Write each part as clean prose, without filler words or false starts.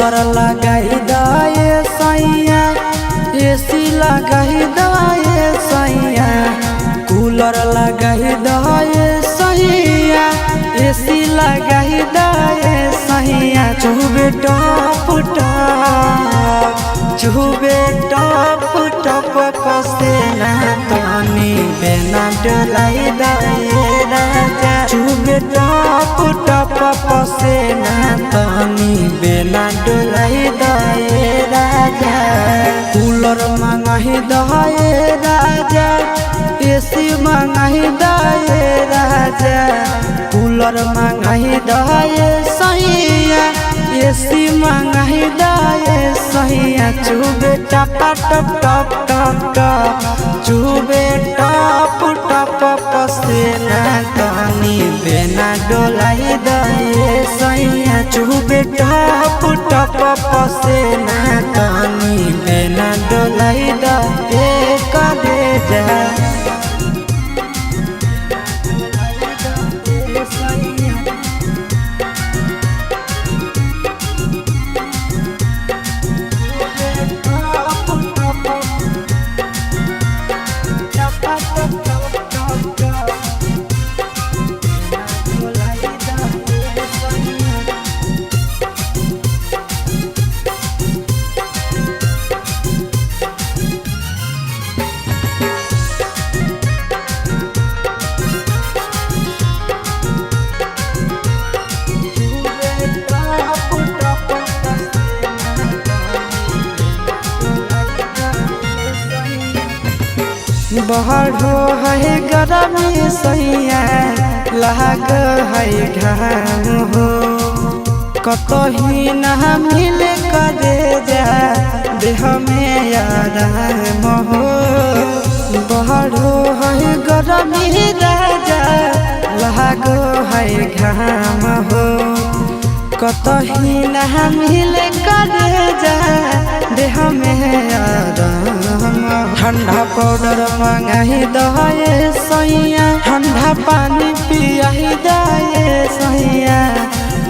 Cooler लगाई दाए सैया एसी लगाई दाए सैया कूलर लगाई दाए सैया एसी लगाई दाए सैया चुबे टप टप पसेना तनी बेना डोलाई दाए राजा चुबे टप पसेना तनी बेना डोलाई दाए राजा कूलर मंगाही दाए राजा एसी मंगाही दाए राजा कूलर मंगाही दाए सैया एसी मंगाही दाए सैया चुबे टप चुबे टप पसेना तनी बेना डोलाई दाए सैया चुबे टप पसेना तनी बेना डोलाई दाए करे जा बहरो है गरमी सैया लाग है घाम हो कतही न मिले करे जा देह में आराम हो बहरो है गरमी राजा लाग है घाम हो कतही न मिले करे जा देह में आराम ठंडा पाउडर मंगाही दाए सैया ठंडा पानी पियाही दाए सैया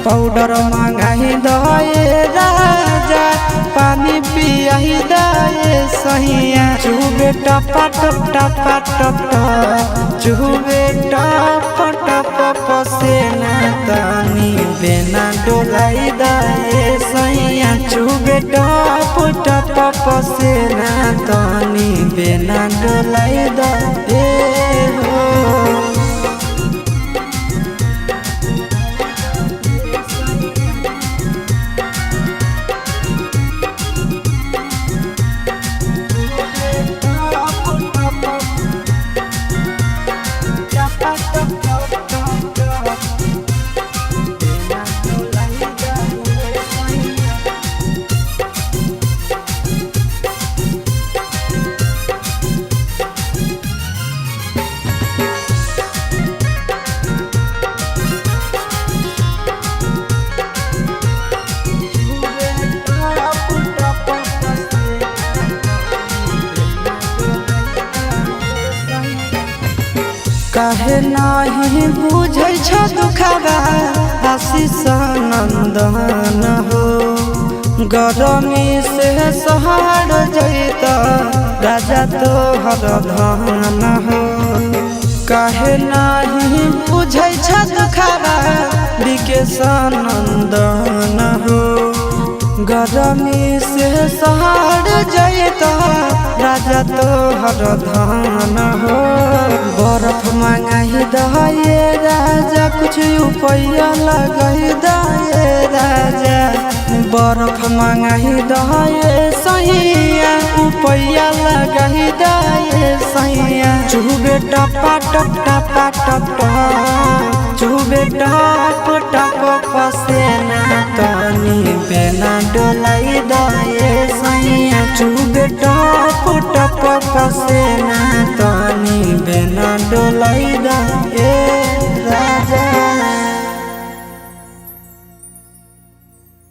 पाउडर मंगाही दाए राजा पानी पियाही दाए सैया चुबे टप चुबे टप पसेना तनी बेना डोलाई दाए सैया चुबे टप पसेना तनी बेना डोलाई दाए हो काहे नहीं बुझै छ दुखबा आशीष नंदन हो गरमी से सहर जैत राजा तोहर धन हो काहे नहीं बुझै छ दुखबा विकेश नंदन हो गरमी से सहर जैत राजा तोहर धन हो बर्फ मंगाही दाए राजा कुछ रुपया लगाई दाए राजा बर्फ मंगाही दाए सैया रुपया लगाई दाए सैया चुबे टप चुबे टप पसेना तनी बेना डोलाई दाए सैया चुबे टप पसेना तनी बेना डोलाई दा।